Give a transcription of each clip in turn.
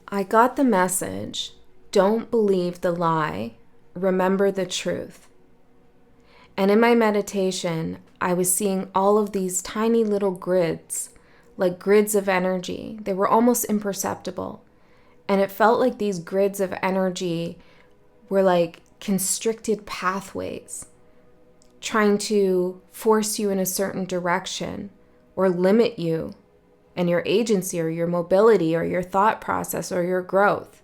I got the message, don't believe the lie, remember the truth. And in my meditation, I was seeing all of these tiny little grids, like grids of energy. They were almost imperceptible. And it felt like these grids of energy were like constricted pathways, trying to force you in a certain direction or limit you and your agency or your mobility or your thought process or your growth.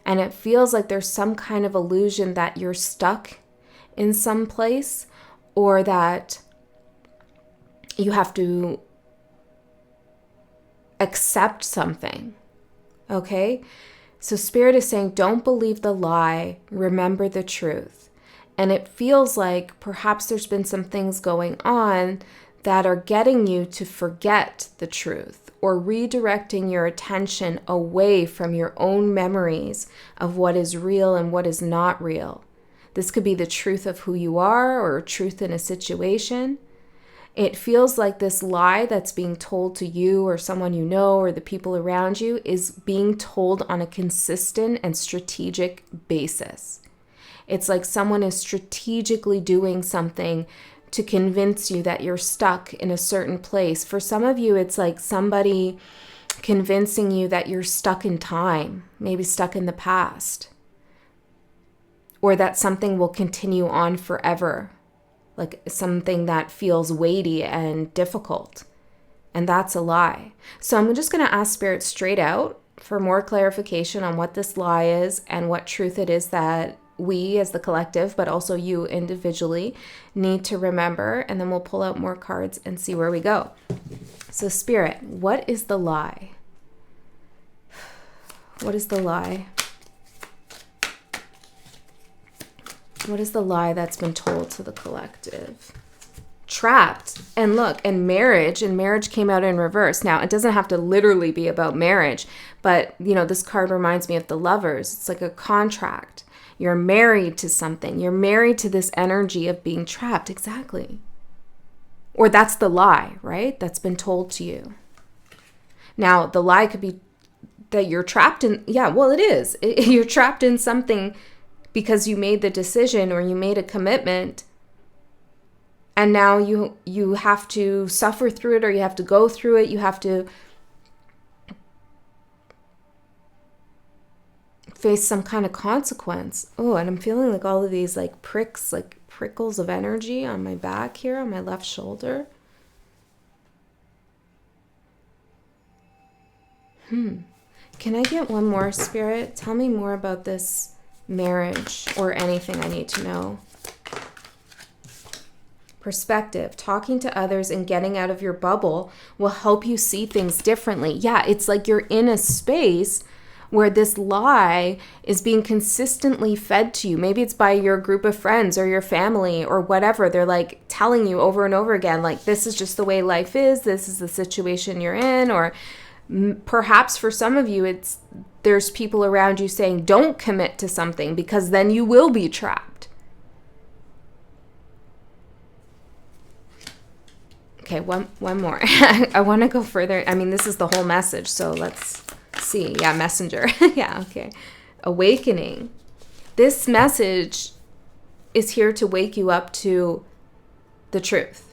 And it feels like there's some kind of illusion that you're stuck in some place, or that you have to accept something. Okay? So Spirit is saying, don't believe the lie, remember the truth. And it feels like perhaps there's been some things going on that are getting you to forget the truth, or redirecting your attention away from your own memories of what is real and what is not real. This could be the truth of who you are, or truth in a situation. It feels like this lie that's being told to you or someone you know or the people around you is being told on a consistent and strategic basis. It's like someone is strategically doing something to convince you that you're stuck in a certain place. For some of you, it's like somebody convincing you that you're stuck in time, maybe stuck in the past, or that something will continue on forever, like something that feels weighty and difficult. And that's a lie. So I'm just going to ask Spirit straight out for more clarification on what this lie is and what truth it is that we as the collective, but also you individually, need to remember. And then we'll pull out more cards and see where we go. So Spirit, what is the lie? What is the lie? What is the lie that's been told to the collective? Trapped. And look, and marriage came out in reverse. Now, it doesn't have to literally be about marriage, but, this card reminds me of the Lovers. It's like a contract. You're married to something. You're married to this energy of being trapped. Exactly. Or that's the lie, right? That's been told to you. Now, the lie could be that you're trapped in, it is. You're trapped in something because you made the decision or you made a commitment, and now you have to suffer through it, or you have to go through it. You have to face some kind of consequence. Oh, and I'm feeling like all of these like pricks, like prickles of energy on my back here, on my left shoulder. Can I get one more, Spirit? Tell me more about this marriage or anything I need to know. Perspective. Talking to others and getting out of your bubble will help you see things differently. Yeah, it's like you're in a space where this lie is being consistently fed to you. Maybe it's by your group of friends or your family or whatever. They're like telling you over and over again, like, this is just the way life is. This is the situation you're in. Or perhaps for some of you, there's people around you saying, don't commit to something because then you will be trapped. Okay, one more. I want to go further. I mean, this is the whole message, so let's see. Yeah, messenger. Yeah, okay. Awakening. This message is here to wake you up to the truth.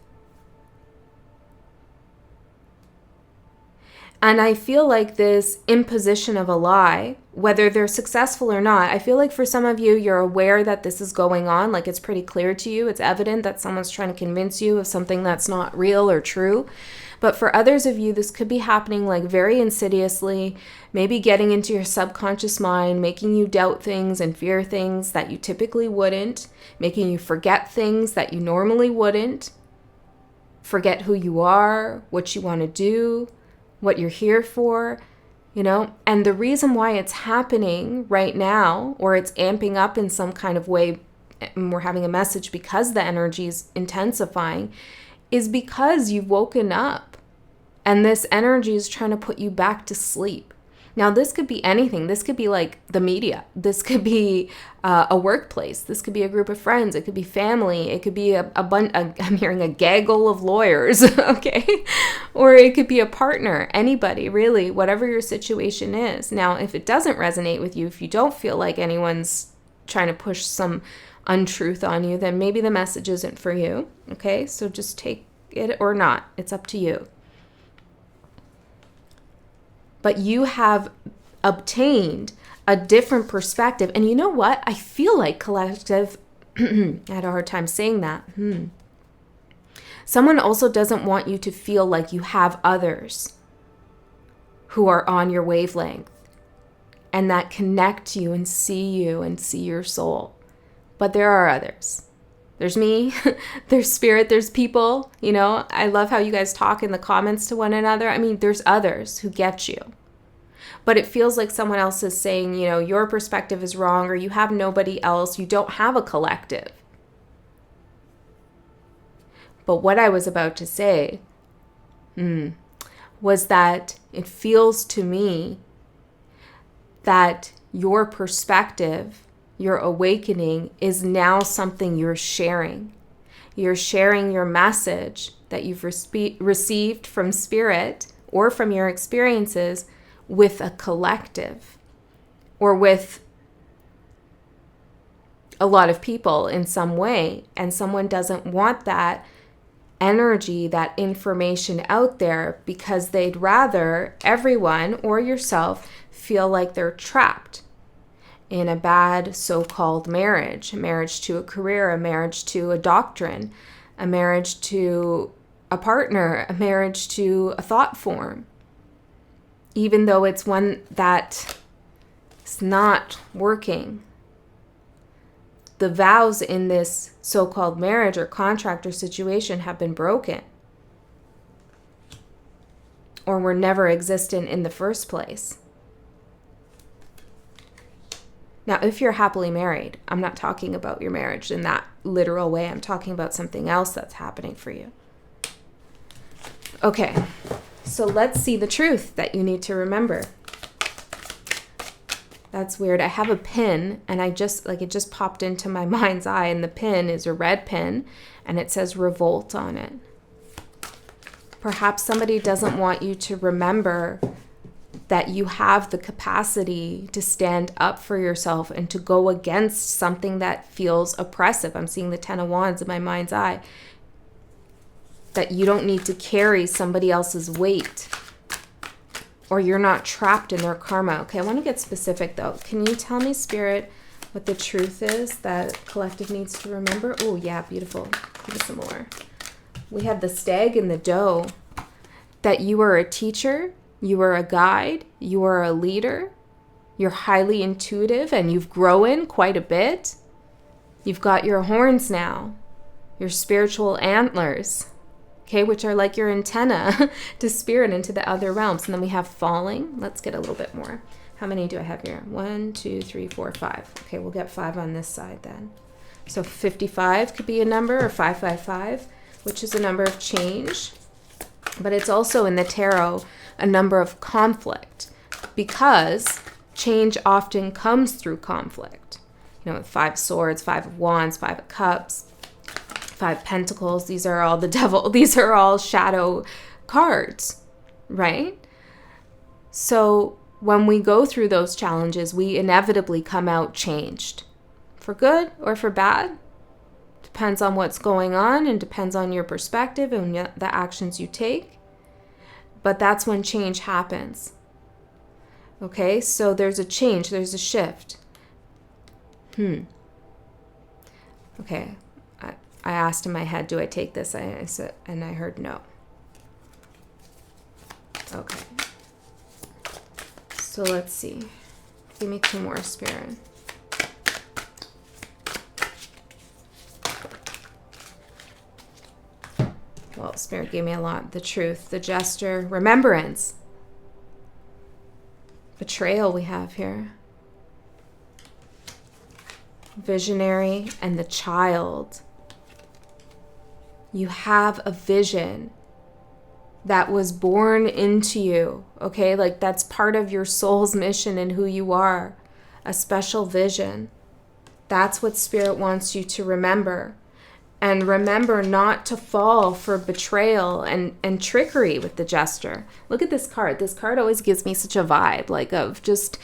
And I feel like this imposition of a lie, whether they're successful or not, I feel like for some of you, you're aware that this is going on. Like, it's pretty clear to you. It's evident that someone's trying to convince you of something that's not real or true. But for others of you, this could be happening like very insidiously, maybe getting into your subconscious mind, making you doubt things and fear things that you typically wouldn't, making you forget things that you normally wouldn't, forget who you are, what you want to do, what you're here for, and the reason why it's happening right now, or it's amping up in some kind of way, and we're having a message because the energy is intensifying, is because you've woken up and this energy is trying to put you back to sleep. Now, this could be anything. This could be like the media. This could be a workplace. This could be a group of friends. It could be family. It could be I'm hearing a gaggle of lawyers, okay? Or it could be a partner, anybody, really, whatever your situation is. Now, if it doesn't resonate with you, if you don't feel like anyone's trying to push some untruth on you, then maybe the message isn't for you, okay? So just take it or not. It's up to you. But you have obtained a different perspective. And you know what? I feel like collective, I had a hard time saying that. Someone also doesn't want you to feel like you have others who are on your wavelength and that connect you and see your soul. But there are others. There's me, there's spirit, there's people, you know. I love how you guys talk in the comments to one another. I mean, there's others who get you. But it feels like someone else is saying, you know, your perspective is wrong, or you have nobody else, you don't have a collective. But what I was about to say was that it feels to me that your perspective, your awakening, is now something you're sharing. You're sharing your message that you've received from spirit or from your experiences with a collective or with a lot of people in some way. And someone doesn't want that energy, that information out there, because they'd rather everyone or yourself feel like they're trapped in a bad so-called marriage, a marriage to a career, a marriage to a doctrine, a marriage to a partner, a marriage to a thought form, even though it's one that is not working. The vows in this so-called marriage or contract or situation have been broken, or were never existent in the first place. Now, if you're happily married, I'm not talking about your marriage in that literal way. I'm talking about something else that's happening for you. Okay, so let's see the truth that you need to remember. That's weird. I have a pin, and it just popped into my mind's eye, and the pin is a red pin, and it says revolt on it. Perhaps somebody doesn't want you to remember that you have the capacity to stand up for yourself and to go against something that feels oppressive. I'm seeing the 10 of Wands in my mind's eye. That you don't need to carry somebody else's weight, or you're not trapped in their karma. Okay, I want to get specific though. Can you tell me, Spirit, what the truth is that collective needs to remember? Oh yeah, beautiful. Give me some more. We have the stag and the doe. That you are a teacher, you are a guide, you are a leader, you're highly intuitive, and you've grown quite a bit. You've got your horns now, your spiritual antlers, okay, which are like your antenna to spirit into the other realms. And then we have falling. Let's get a little bit more. How many do I have here? 1, 2, 3, 4, 5. Okay, we'll get 5 on this side then. So 55 could be a number, or 555, which is a number of change. But it's also in the tarot a number of conflict, because change often comes through conflict. You know, with 5 swords, 5 of wands, 5 of cups, 5 pentacles, these are all the devil, these are all shadow cards, right? So when we go through those challenges, we inevitably come out changed, for good or for bad. Depends on what's going on and depends on your perspective and the actions you take. But that's when change happens. Okay, so there's a change, there's a shift. Okay, I asked in my head, do I take this? I said, and I heard no. Okay. So let's see. Give me 2 more, Spirit. Well, Spirit gave me a lot. The truth, the gesture, remembrance. Betrayal we have here. Visionary and the child. You have a vision that was born into you, okay? Like that's part of your soul's mission and who you are, a special vision. That's what Spirit wants you to remember. And remember not to fall for betrayal and trickery with the Jester. Look at this card. This card always gives me such a vibe, like of just,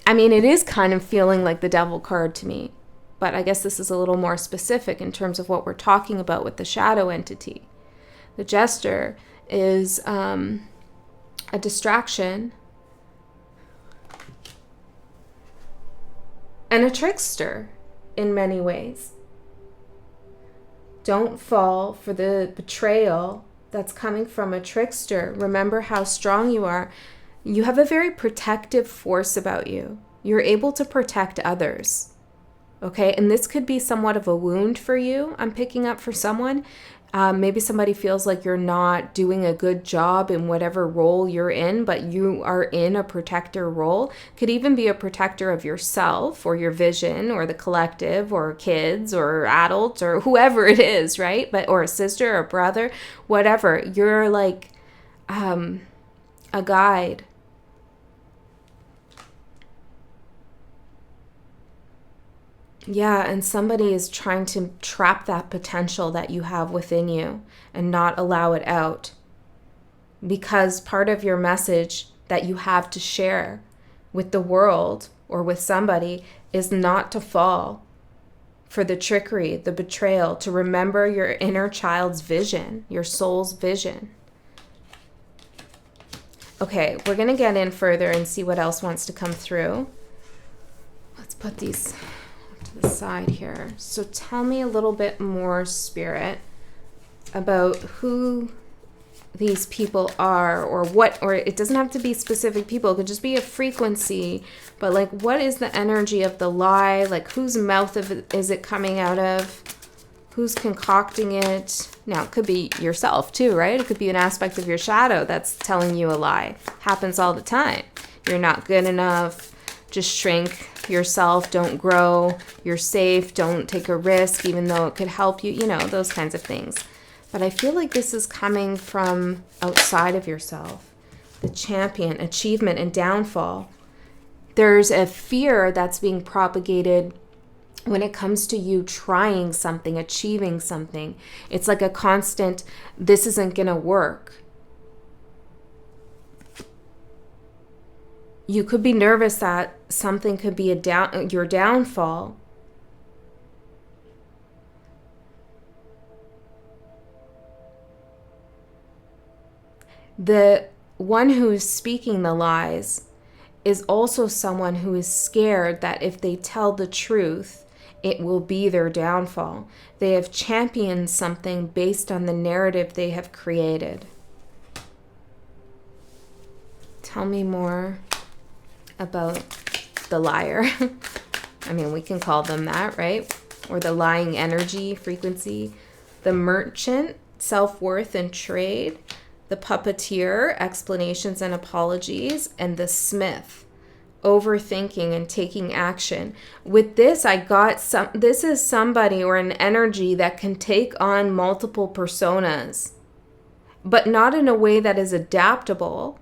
I mean, it is kind of feeling like the Devil card to me. But I guess this is a little more specific in terms of what we're talking about with the shadow entity. The Jester is a distraction and a trickster in many ways. Don't fall for the betrayal that's coming from a trickster. Remember how strong you are. You have a very protective force about you. You're able to protect others. Okay, and this could be somewhat of a wound for you. I'm picking up for someone. Maybe somebody feels like you're not doing a good job in whatever role you're in, but you are in a protector role. Could even be a protector of yourself or your vision or the collective or kids or adults or whoever it is, right? But or a sister or a brother, whatever. You're like a guide. Yeah, and somebody is trying to trap that potential that you have within you and not allow it out. Because part of your message that you have to share with the world or with somebody is not to fall for the trickery, the betrayal, to remember your inner child's vision, your soul's vision. Okay, we're going to get in further and see what else wants to come through. Let's put these the side here. So tell me a little bit more, Spirit, about who these people are or what, or it doesn't have to be specific people, it could just be a frequency, but like what is the energy of the lie? Like whose mouth is it coming out of? Who's concocting it? Now it could be yourself too, right? It could be an aspect of your shadow that's telling you a lie. Happens all the time. You're not good enough. Just shrink yourself, don't grow, you're safe, don't take a risk even though it could help you, you know, those kinds of things. But I feel like this is coming from outside of yourself. The champion, achievement and downfall. There's a fear that's being propagated when it comes to you trying something, achieving something. It's like a constant, this isn't gonna work. You could be nervous that something could be your downfall. The one who is speaking the lies is also someone who is scared that if they tell the truth, it will be their downfall. They have championed something based on the narrative they have created. Tell me more about the liar. I mean, we can call them that, right? Or the lying energy, frequency. The merchant, self-worth and trade. The puppeteer, explanations and apologies. And the smith, overthinking and taking action. With this, this is somebody or an energy that can take on multiple personas, but not in a way that is adaptable.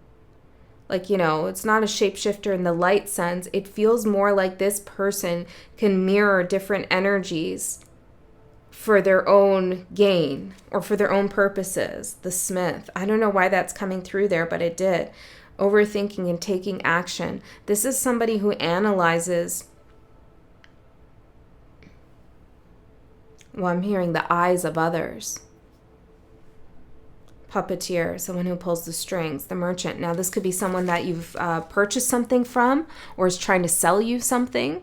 Like, you know, it's not a shapeshifter in the light sense. It feels more like this person can mirror different energies for their own gain or for their own purposes. The smith. I don't know why that's coming through there, but it did. Overthinking and taking action. This is somebody who analyzes. Well, I'm hearing the eyes of others. Puppeteer, someone who pulls the strings. The merchant. Now, this could be someone that you've purchased something from or is trying to sell you something.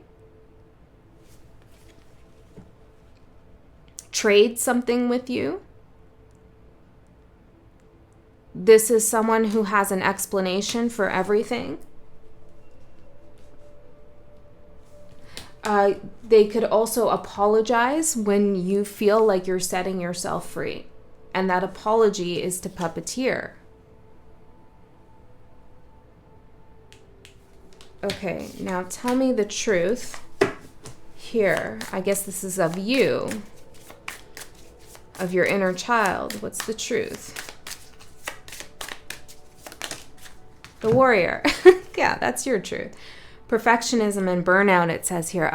Trade something with you. This is someone who has an explanation for everything. They could also apologize when you feel like you're setting yourself free. And that apology is to puppeteer. Okay, now tell me the truth here. I guess this is of you, of your inner child. What's the truth? the warrior. Yeah, that's your truth. Perfectionism and burnout, it says here.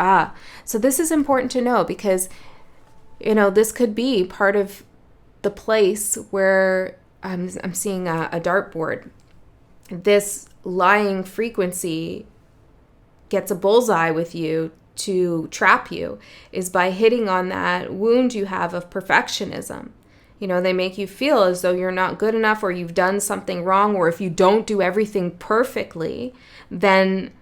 So this is important to know because, this could be part of the place where I'm seeing a dartboard. This lying frequency gets a bullseye with you to trap you, is by hitting on that wound you have of perfectionism. They make you feel as though you're not good enough, or you've done something wrong, or if you don't do everything perfectly, then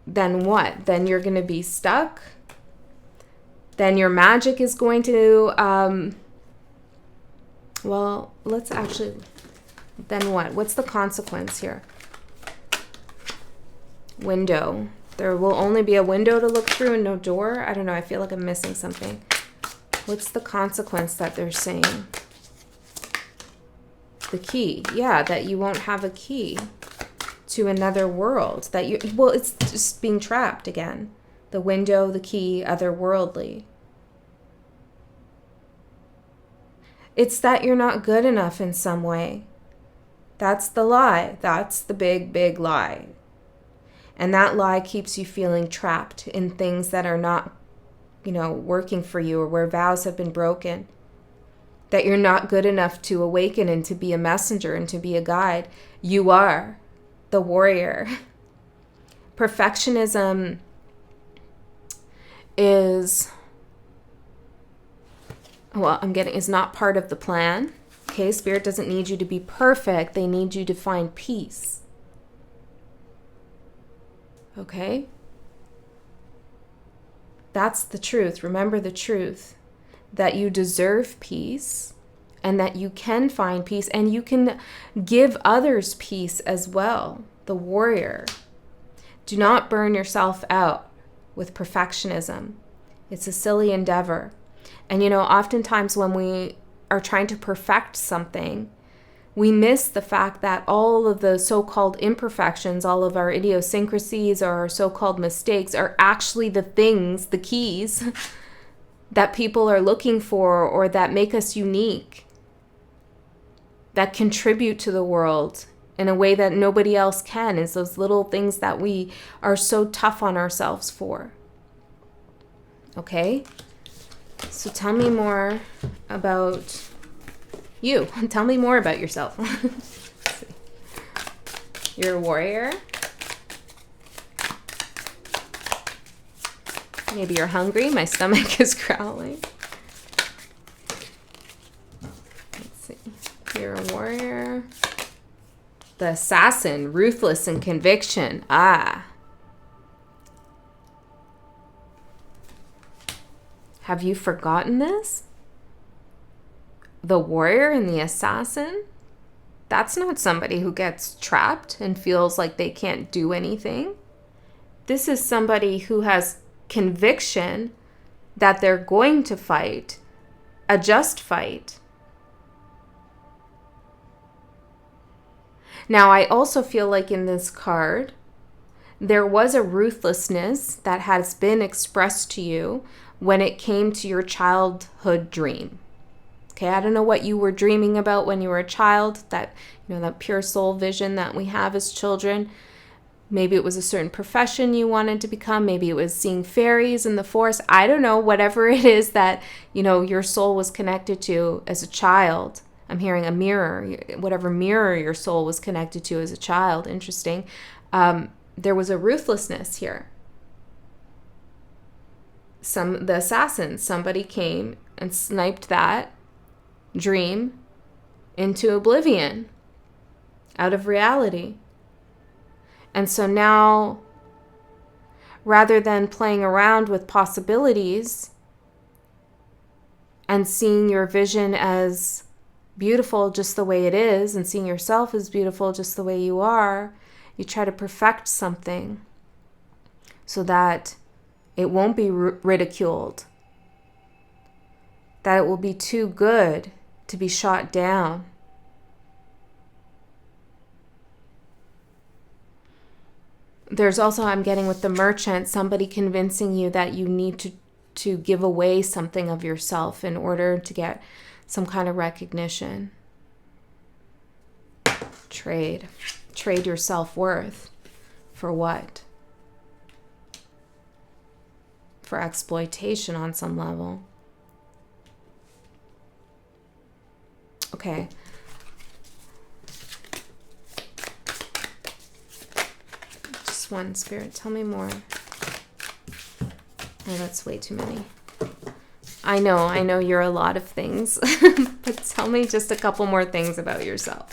what? Then you're going to be stuck. Then your magic is going to, then what? What's the consequence here? Window. There will only be a window to look through and no door. I don't know. I feel like I'm missing something. What's the consequence that they're saying? The key. Yeah, that you won't have a key to another world. It's just being trapped again. The window, the key, otherworldly. It's that you're not good enough in some way. That's the lie. That's the big, big lie. And that lie keeps you feeling trapped in things that are not, working for you, or where vows have been broken. That you're not good enough to awaken and to be a messenger and to be a guide. You are the warrior. Perfectionism is not part of the plan. Okay, Spirit doesn't need you to be perfect. They need you to find peace. Okay? That's the truth. Remember the truth. That you deserve peace, and that you can find peace, and you can give others peace as well. The warrior. Do not burn yourself out with perfectionism. It's a silly endeavor. And oftentimes when we are trying to perfect something, we miss the fact that all of the so-called imperfections, all of our idiosyncrasies or our so-called mistakes are actually the things, the keys that people are looking for, or that make us unique, that contribute to the world in a way that nobody else can. Is those little things that we are so tough on ourselves for. Okay? So tell me more about you. Tell me more about yourself. You're a warrior. Maybe you're hungry. My stomach is growling. Let's see. You're a warrior. The assassin, ruthless in conviction. Have you forgotten this? The warrior and the assassin? That's not somebody who gets trapped and feels like they can't do anything. This is somebody who has conviction that they're going to fight, a just fight. Now, I also feel like in this card, there was a ruthlessness that has been expressed to you when it came to your childhood dream. Okay, I don't know what you were dreaming about when you were a child, that pure soul vision that we have as children. Maybe it was a certain profession you wanted to become. Maybe it was seeing fairies in the forest. I don't know, whatever it is that, your soul was connected to as a child. I'm hearing a mirror, whatever mirror your soul was connected to as a child. Interesting. There was a ruthlessness here. The assassin, somebody came and sniped that dream into oblivion, out of reality. And so now, rather than playing around with possibilities and seeing your vision as beautiful just the way it is, and seeing yourself as beautiful just the way you are, you try to perfect something so that it won't be ridiculed, that it will be too good to be shot down. There's also, I'm getting with the merchant, somebody convincing you that you need to give away something of yourself in order to get some kind of recognition. Trade your self-worth for what? For exploitation on some level. Okay. Just one, Spirit. Tell me more. Oh, that's way too many. I know you're a lot of things, but tell me just a couple more things about yourself.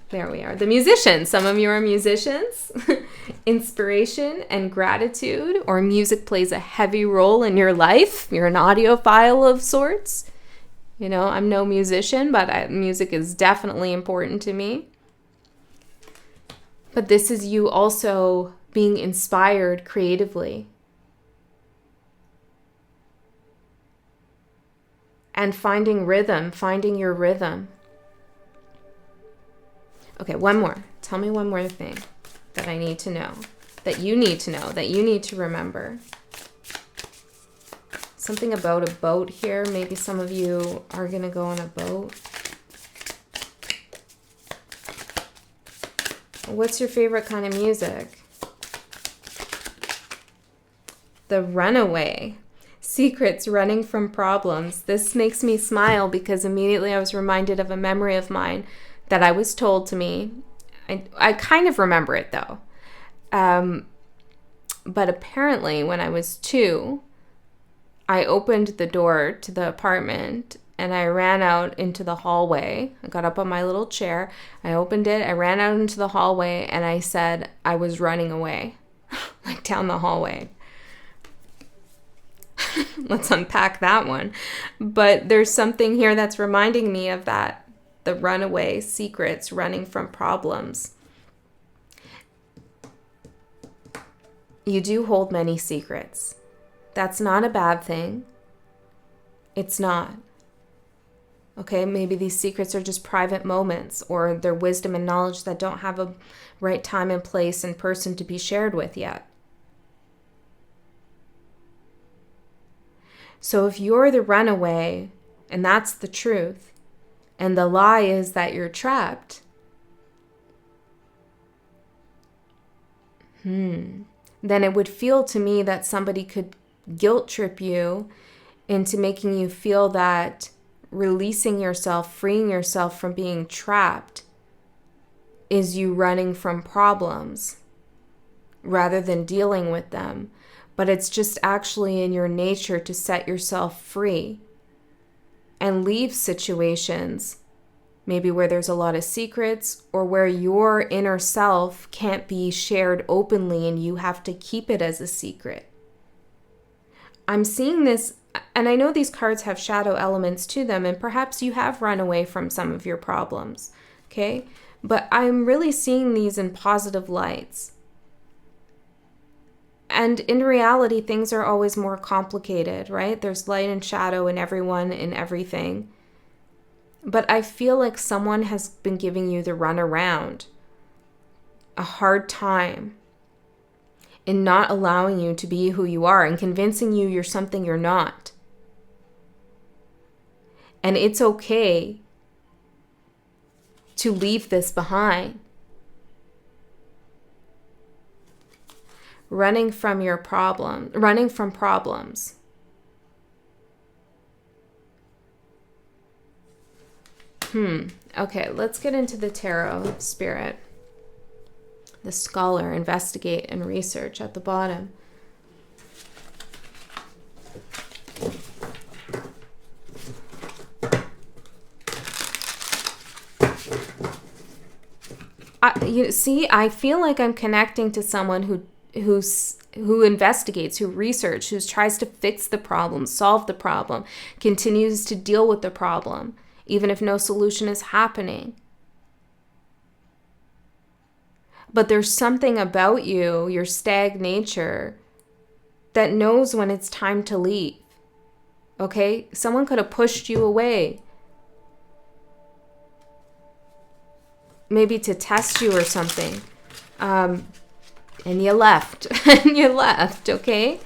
There we are. The musician. Some of you are musicians. Inspiration and gratitude, or music plays a heavy role in your life. You're an audiophile of sorts. You know, I'm no musician, but music is definitely important to me. But this is you also being inspired creatively. And finding rhythm, finding your rhythm. Okay, one more. Tell me one more thing that I need to know, that you need to know, that you need to remember. Something about a boat here. Maybe some of you are going to go on a boat. What's your favorite kind of music? The runaway. Secrets, running from problems. This makes me smile because immediately I was reminded of a memory of mine that I was told to me. I kind of remember it though. But apparently when I was 2, I opened the door to the apartment and I ran out into the hallway. I got up on my little chair. I opened it. I ran out into the hallway and I said I was running away, like down the hallway. Let's unpack that one. But there's something here that's reminding me of that. The runaway, secrets, running from problems. You do hold many secrets. That's not a bad thing. It's not. Okay, maybe these secrets are just private moments, or they're wisdom and knowledge that don't have a right time and place and person to be shared with yet. So if you're the runaway, and that's the truth, and the lie is that you're trapped, then it would feel to me that somebody could guilt trip you into making you feel that releasing yourself, freeing yourself from being trapped is you running from problems rather than dealing with them. But it's just actually in your nature to set yourself free and leave situations, maybe where there's a lot of secrets or where your inner self can't be shared openly and you have to keep it as a secret. I'm seeing this, and I know these cards have shadow elements to them, and perhaps you have run away from some of your problems, okay? But I'm really seeing these in positive lights. And in reality, things are always more complicated, right? There's light and shadow in everyone and everything. But I feel like someone has been giving you the runaround, a hard time in not allowing you to be who you are and convincing you you're something you're not. And it's okay to leave this behind. Running from problems. Okay, let's get into the tarot, Spirit. The scholar, investigate and research at the bottom. I feel like I'm connecting to someone who investigates, who researches, who tries to fix the problem, solve the problem, continues to deal with the problem, even if no solution is happening. But there's something about you, your stag nature, that knows when it's time to leave. Okay? Someone could have pushed you away. Maybe to test you or something. And you left. And you left, okay?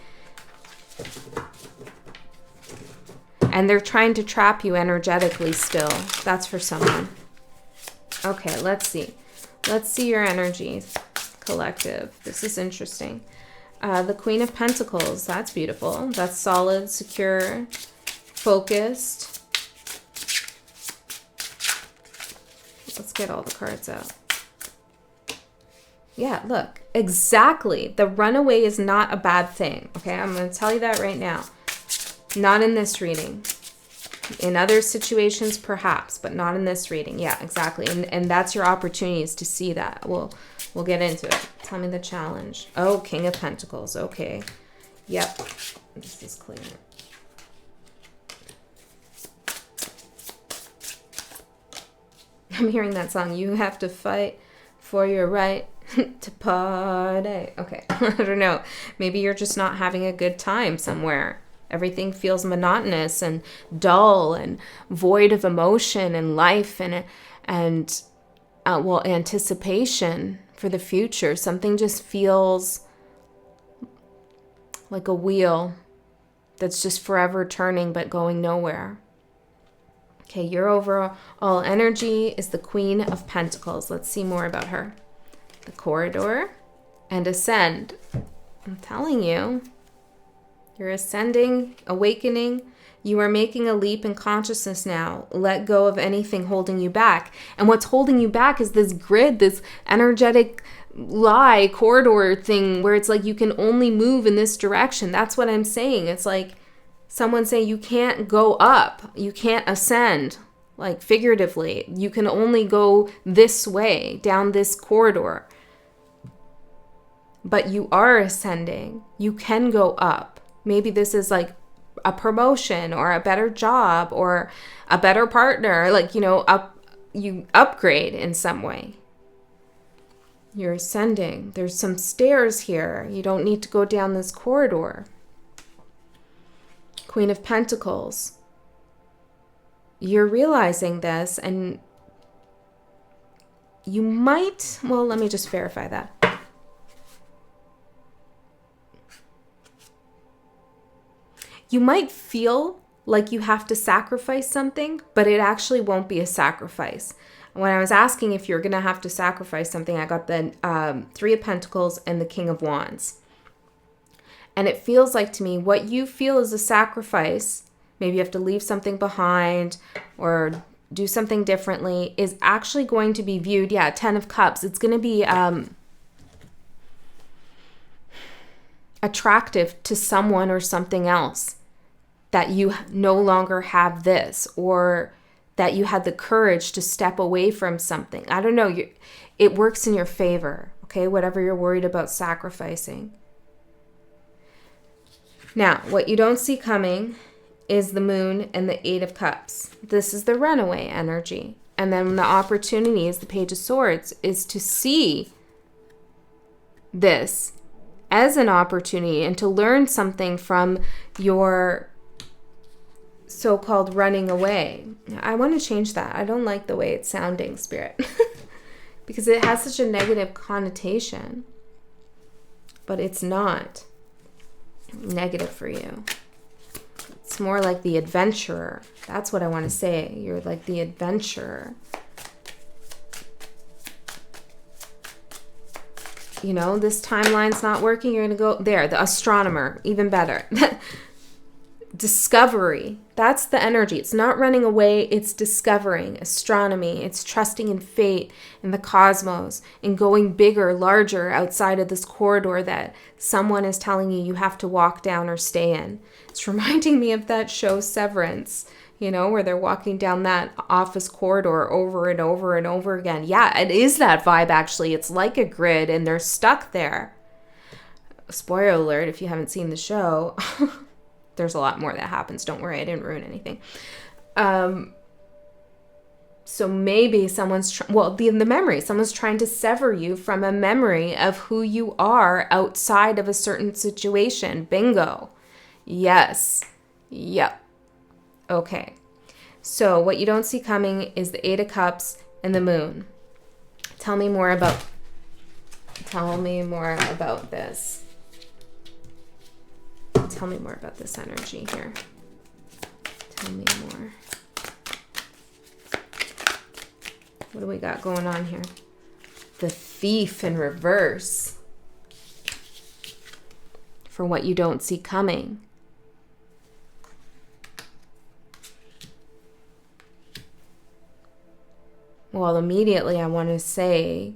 And they're trying to trap you energetically still. That's for someone. Okay, let's see. Let's see your energies, collective. This is interesting. The Queen of Pentacles. That's beautiful. That's solid, secure, focused. Let's get all the cards out. Yeah, look. Exactly. The runaway is not a bad thing. Okay, I'm going to tell you that right now. Not in this reading. In other situations, perhaps, but not in this reading. Yeah, exactly. And that's your opportunities to see that. We'll get into it. Tell me the challenge. Oh, King of Pentacles. Okay. Yep. This is clear. I'm hearing that song. You have to fight for your right to party. Okay. I don't know. Maybe you're just not having a good time somewhere. Everything feels monotonous and dull and void of emotion and life and anticipation for the future. Something just feels like a wheel that's just forever turning but going nowhere. Okay, your overall energy is the Queen of Pentacles. Let's see more about her. The Corridor and Ascend. I'm telling you, you're ascending, awakening. You are making a leap in consciousness now. Let go of anything holding you back. And what's holding you back is this grid, this energetic lie corridor thing where it's like you can only move in this direction. That's what I'm saying. It's like someone saying you can't go up. You can't ascend, like figuratively. You can only go this way, down this corridor. But you are ascending. You can go up. Maybe this is like a promotion or a better job or a better partner, like, you upgrade in some way. You're ascending. There's some stairs here. You don't need to go down this corridor. Queen of Pentacles. You're realizing this and you might, well, let me just verify that. You might feel like you have to sacrifice something, but it actually won't be a sacrifice. When I was asking if you're going to have to sacrifice something, I got the Three of Pentacles and the King of Wands. And it feels like to me, what you feel is a sacrifice, maybe you have to leave something behind or do something differently, is actually going to be viewed, Ten of Cups. It's going to be attractive to someone or something else, that you no longer have this, or that you had the courage to step away from something. I don't know. It works in your favor, okay? Whatever you're worried about sacrificing. Now, what you don't see coming is the Moon and the Eight of Cups. This is the runaway energy. And then the opportunity is the Page of Swords, is to see this as an opportunity and to learn something from your so-called running away. I want to change that. I don't like the way it's sounding, Spirit, because it has such a negative connotation, but it's not negative for you. It's more like the adventurer. That's what I want to say. You're like the adventurer. This timeline's not working. You're going to go there. The astronomer, even better. Discovery. That's the energy. It's not running away. It's discovering. Astronomy. It's trusting in fate, in the cosmos, and going bigger, larger outside of this corridor that someone is telling you you have to walk down or stay in. It's reminding me of that show Severance, where they're walking down that office corridor over and over and over again. Yeah, it is that vibe, actually. It's like a grid, and they're stuck there. Spoiler alert, if you haven't seen the show. There's a lot more that happens. Don't worry, I didn't ruin anything. So maybe someone's... the memory. Someone's trying to sever you from a memory of who you are outside of a certain situation. Bingo. Yes. Yep. Okay. So what you don't see coming is the Eight of Cups and the Moon. Tell me more about this. Tell me more about this energy here. Tell me more. What do we got going on here? The Thief in reverse. For what you don't see coming. Well, immediately I want to say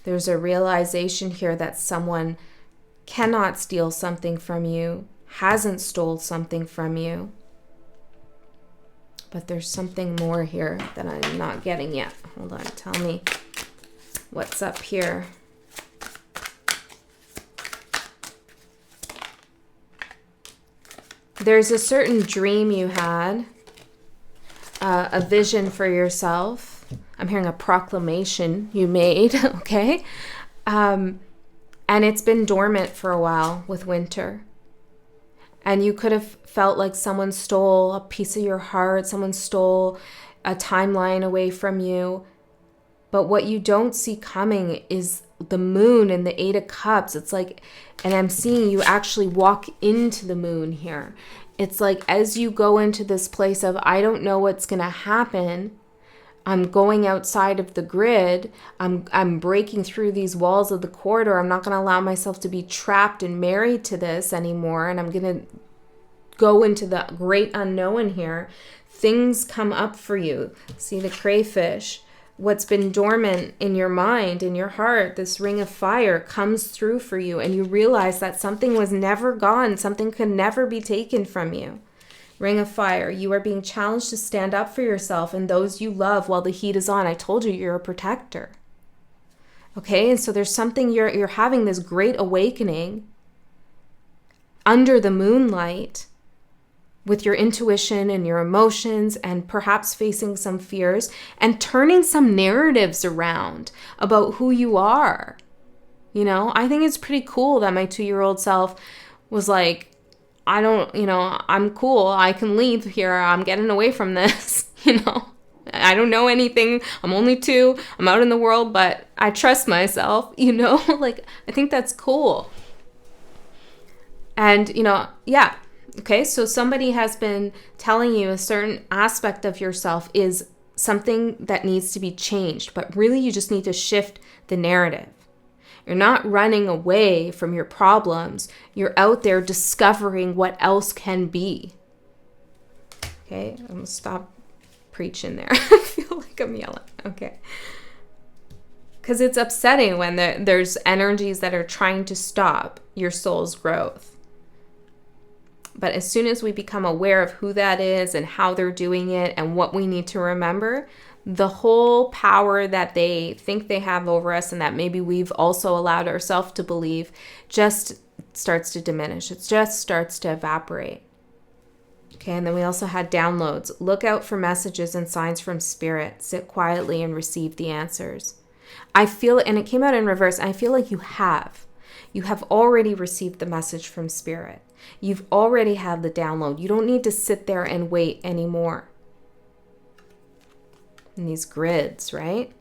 there's a realization here that someone cannot steal something from you, hasn't stole something from you. But there's something more here that I'm not getting yet. Hold on, tell me what's up here. There's a certain dream you had, a vision for yourself. I'm hearing a proclamation you made, okay? And it's been dormant for a while with winter. And you could have felt like someone stole a piece of your heart, someone stole a timeline away from you. But what you don't see coming is the moon and the 8 of Cups. It's like, and I'm seeing you actually walk into the moon here. It's like as you go into this place of, I don't know what's going to happen. I'm going outside of the grid. I'm breaking through these walls of the corridor. I'm not going to allow myself to be trapped and married to this anymore. And I'm going to go into the great unknown here. Things come up for you. See the crayfish. What's been dormant in your mind, in your heart, this ring of fire comes through for you. And you realize that something was never gone. Something could never be taken from you. Ring of fire, you are being challenged to stand up for yourself and those you love while the heat is on. I told you, you're a protector. Okay, and so there's something, you're having this great awakening under the moonlight with your intuition and your emotions and perhaps facing some fears and turning some narratives around about who you are. You know, I think it's pretty cool that my 2-year-old self was like, I'm cool. I can leave here. I'm getting away from this. I don't know anything. I'm only 2. I'm out in the world, but I trust myself, like, I think that's cool. And, yeah. Okay. So somebody has been telling you a certain aspect of yourself is something that needs to be changed, but really you just need to shift the narrative. You're not running away from your problems. You're out there discovering what else can be. Okay, I'm going to stop preaching there. I feel like I'm yelling. Okay. Because it's upsetting when there's energies that are trying to stop your soul's growth. But as soon as we become aware of who that is and how they're doing it and what we need to remember, the whole power that they think they have over us and that maybe we've also allowed ourselves to believe just starts to diminish. It just starts to evaporate. Okay, and then we also had downloads. Look out for messages and signs from spirit. Sit quietly and receive the answers. I feel, and it came out in reverse, I feel like you have. You have already received the message from spirit. You've already had the download. You don't need to sit there and wait anymore. In these grids, right?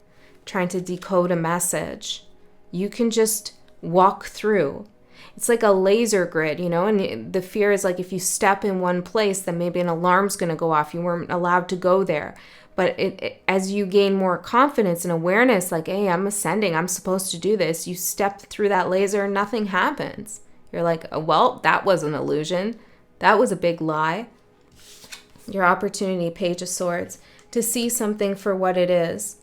Trying to decode a message. You can just walk through. It's like a laser grid, and the fear is like if you step in one place, then maybe an alarm's going to go off. You weren't allowed to go there. But as you gain more confidence and awareness, like, hey, I'm ascending, I'm supposed to do this. You step through that laser and nothing happens. You're like, oh, well, that was an illusion. That was a big lie. Your opportunity, Page of Swords, to see something for what it is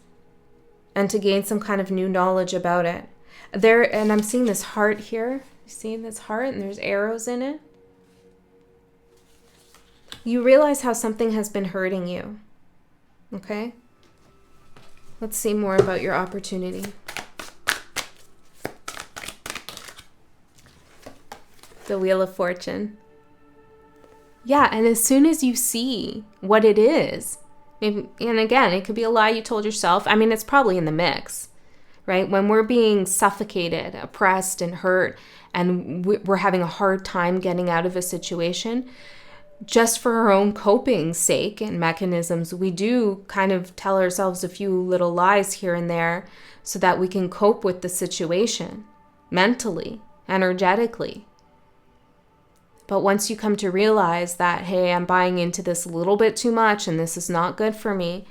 and to gain some kind of new knowledge about it. And I'm seeing this heart here. You see this heart and there's arrows in it? You realize how something has been hurting you. Okay? Let's see more about your opportunity. The Wheel of Fortune. Yeah, and as soon as you see what it is, maybe, and again, it could be a lie you told yourself. I mean, it's probably in the mix, right? When we're being suffocated, oppressed, and hurt, and we're having a hard time getting out of a situation, just for our own coping sake and mechanisms, we do kind of tell ourselves a few little lies here and there so that we can cope with the situation mentally, energetically. But once you come to realize that, hey, I'm buying into this a little bit too much and this is not good for me,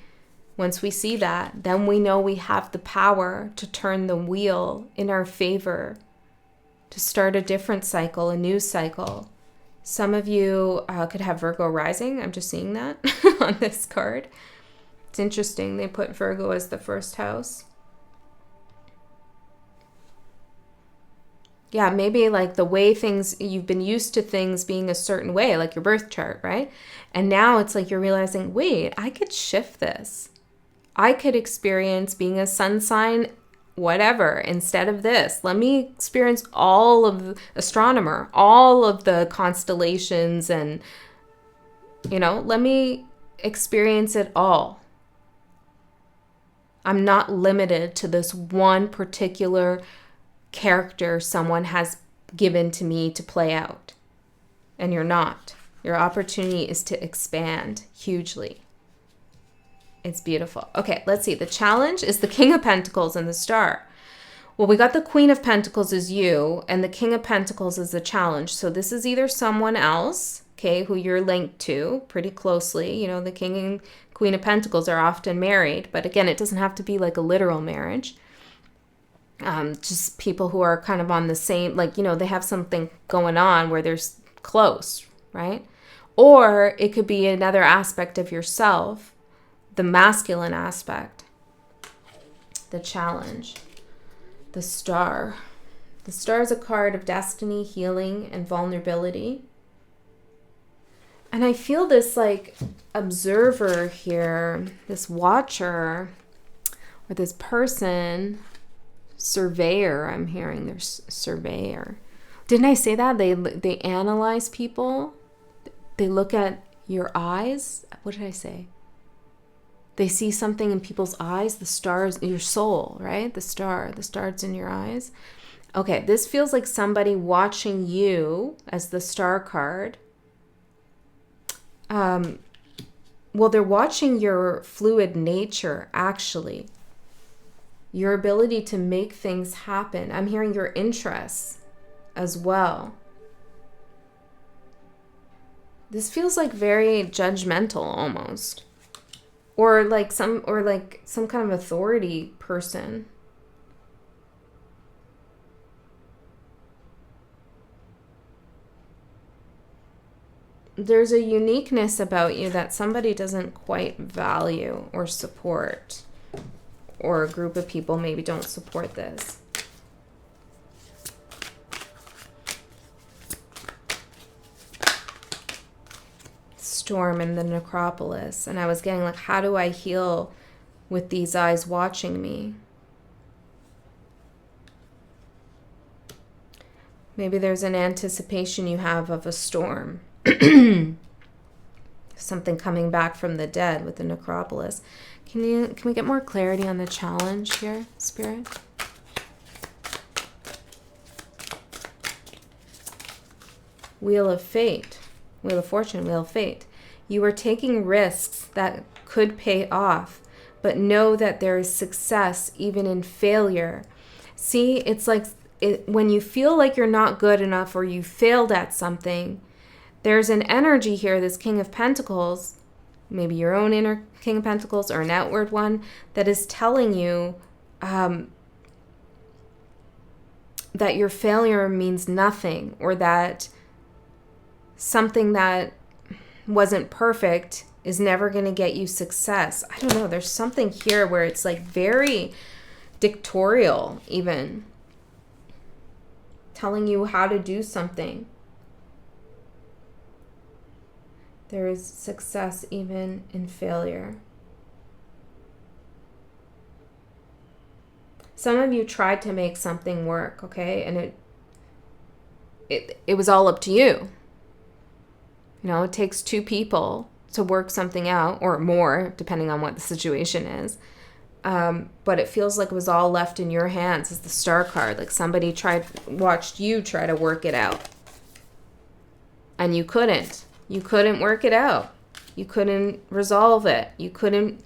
Once we see that, then we know we have the power to turn the wheel in our favor, to start a different cycle, a new cycle. Some of you could have Virgo rising. I'm just seeing that on this card. It's interesting. They put Virgo as the first house. Yeah, maybe like the way things, you've been used to things being a certain way, like your birth chart, right? And now it's like you're realizing, wait, I could shift this. I could experience being a sun sign, whatever, instead of this. Let me experience all of the astronomer, all of the constellations, and, let me experience it all. I'm not limited to this one particular character someone has given to me to play out. And you're not. Your opportunity is to expand hugely. It's beautiful. Okay, let's see. The challenge is the King of Pentacles and the Star. Well, we got the Queen of Pentacles as you, and the King of Pentacles is the challenge. So this is either someone else, okay, who you're linked to pretty closely. The King and Queen of Pentacles are often married, but again, it doesn't have to be like a literal marriage. Just people who are kind of on the same, they have something going on where they're close, right? Or it could be another aspect of yourself, the masculine aspect, the challenge, the Star. The Star is a card of destiny, healing, and vulnerability. And I feel this observer here, this watcher, or this person, surveyor. I'm hearing there's surveyor. Didn't I say that? They analyze people. They look at your eyes. What did I say? They see something in people's eyes. The stars, your soul, right? The star's in your eyes. Okay, this feels like somebody watching you as the Star card. Well, they're watching your fluid nature, actually. Your ability to make things happen. I'm hearing your interests as well. This feels like very judgmental almost. Or like some kind of authority person. There's a uniqueness about you that somebody doesn't quite value or support. Or a group of people maybe don't support this. Storm in the necropolis. And I was getting how do I heal with these eyes watching me? Maybe there's an anticipation you have of a storm. Something coming back from the dead with the necropolis. Can we get more clarity on the challenge here, Spirit? Wheel of Fate. Wheel of Fortune, Wheel of Fate. You are taking risks that could pay off, but know that there is success even in failure. See, it's when you feel like you're not good enough or you failed at something, there's an energy here, this King of Pentacles, maybe your own inner King of Pentacles or an outward one, that is telling you that your failure means nothing, or that something that wasn't perfect is never going to get you success. I don't know. There's something here where it's very dictatorial, even telling you how to do something. There is success even in failure. Some of you tried to make something work, okay? And it was all up to you. It takes two people to work something out, or more, depending on what the situation is. But it feels like it was all left in your hands as the Star card. Like somebody watched you try to work it out. And you couldn't. You couldn't work it out. You couldn't resolve it. You couldn't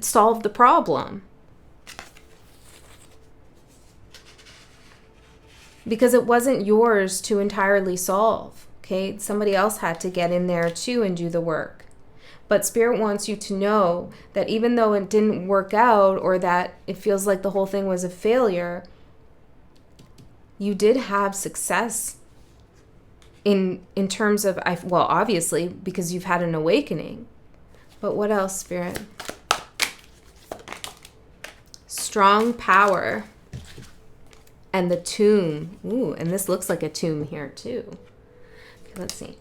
solve the problem. Because it wasn't yours to entirely solve. Okay? Somebody else had to get in there too and do the work. But Spirit wants you to know that even though it didn't work out, or that it feels like the whole thing was a failure, you did have success in terms of, well, obviously, because you've had an awakening. But what else, Spirit? Strong power. And the tomb. Ooh, and this looks like a tomb here too. Okay, let's see.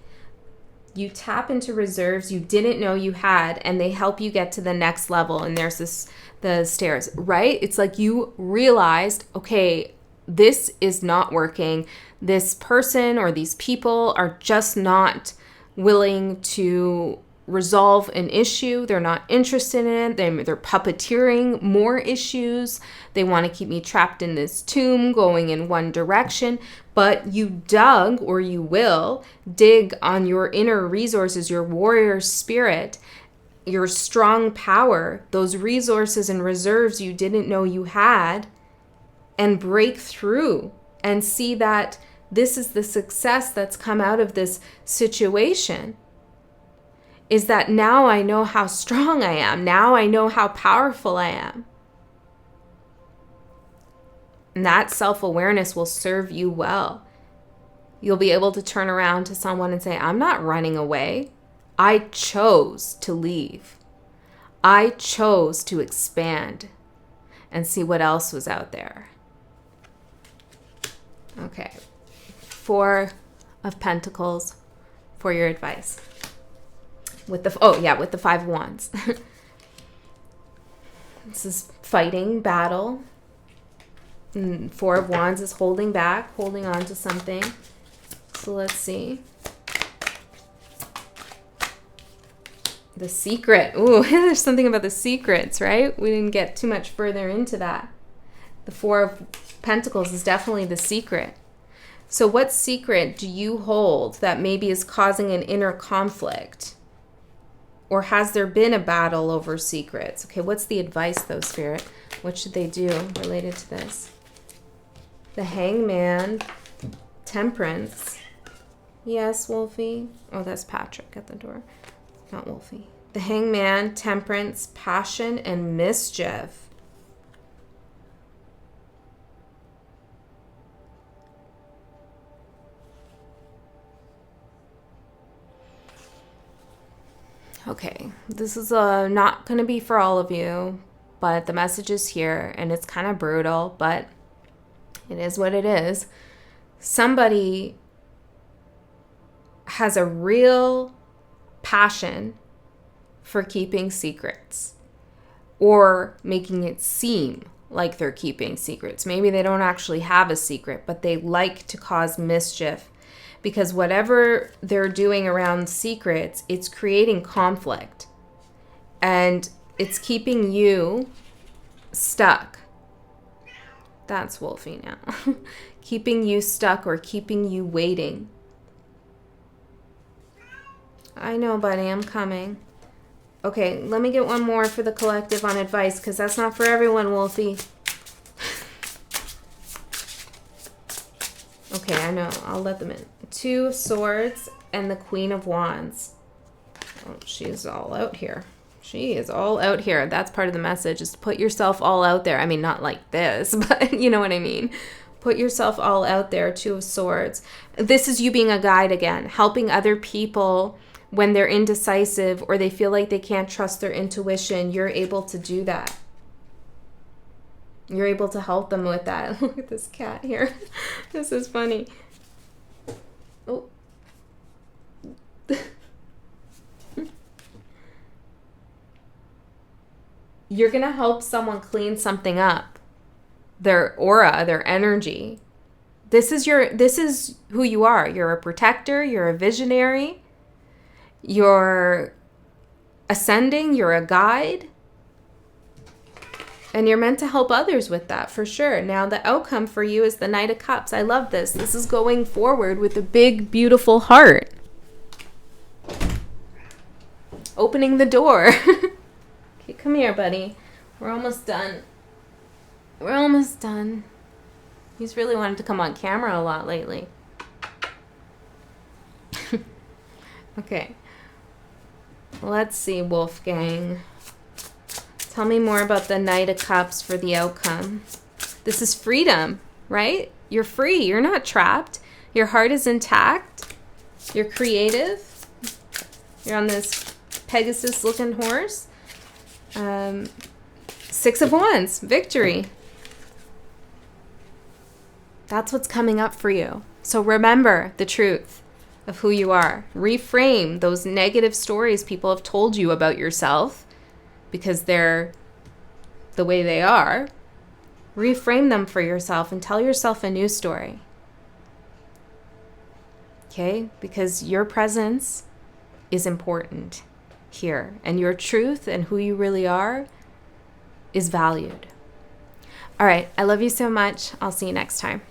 You tap into reserves you didn't know you had, and they help you get to the next level. And there's the stairs, right? It's like you realized, okay, this is not working. This person or these people are just not willing to resolve an issue. They're not interested in it. They're puppeteering more issues. They want to keep me trapped in this tomb going in one direction. But you dug, or you will dig on your inner resources, your warrior spirit, your strong power, those resources and reserves you didn't know you had, and break through and see that this is the success that's come out of this situation. Is that now I know how strong I am. Now I know how powerful I am. And that self-awareness will serve you well. You'll be able to turn around to someone and say, I'm not running away. I chose to leave. I chose to expand and see what else was out there. Okay. 4 of Pentacles for your advice. With the 5 of Wands. This is fighting, battle. And 4 of Wands is holding back, holding on to something. So let's see. The secret. Ooh, there's something about the secrets, right? We didn't get too much further into that. The 4 of Pentacles is definitely the secret. So what secret do you hold that maybe is causing an inner conflict? Or has there been a battle over secrets? Okay, what's the advice though, Spirit? What should they do related to this? The Hangman, Temperance. Yes, Wolfie. Oh, that's Patrick at the door. Not Wolfie. The Hangman, Temperance, Passion, and Mischief. Okay, this is not going to be for all of you, but the message is here, and it's kind of brutal, but it is what it is. Somebody has a real passion for keeping secrets, or making it seem like they're keeping secrets. Maybe they don't actually have a secret, but they like to cause mischief. Because whatever they're doing around secrets, it's creating conflict. And it's keeping you stuck. That's Wolfie now. Keeping you stuck or keeping you waiting. I know, buddy, I'm coming. Okay, let me get one more for the collective on advice, because that's not for everyone, Wolfie. Okay, I know. I'll let them in. 2 of Swords and the Queen of Wands. Oh, she's all out here. She is all out here. That's part of the message, is to put yourself all out there. I mean, not like this, but you know what I mean. Put yourself all out there. 2 of Swords. This is you being a guide again, helping other people when they're indecisive or they feel like they can't trust their intuition. You're able to do that. You're able to help them with that. Look at this cat here. This is funny. Oh. You're going to help someone clean something up. Their aura, their energy. This is who you are. You're a protector, you're a visionary. You're ascending, you're a guide. And you're meant to help others with that, for sure. Now, the outcome for you is the Knight of Cups. I love this. This is going forward with a big, beautiful heart. Opening the door. Okay, come here, buddy. We're almost done. We're almost done. He's really wanted to come on camera a lot lately. Okay. Let's see, Wolfgang. Tell me more about the Knight of Cups for the outcome. This is freedom, right? You're free. You're not trapped. Your heart is intact. You're creative. You're on this Pegasus-looking horse. 6 of Wands, victory. That's what's coming up for you. So remember the truth of who you are. Reframe those negative stories people have told you about yourself because they're the way they are. Reframe them for yourself and tell yourself a new story. Okay? Because your presence is important here, and your truth and who you really are is valued. All right. I love you so much. I'll see you next time.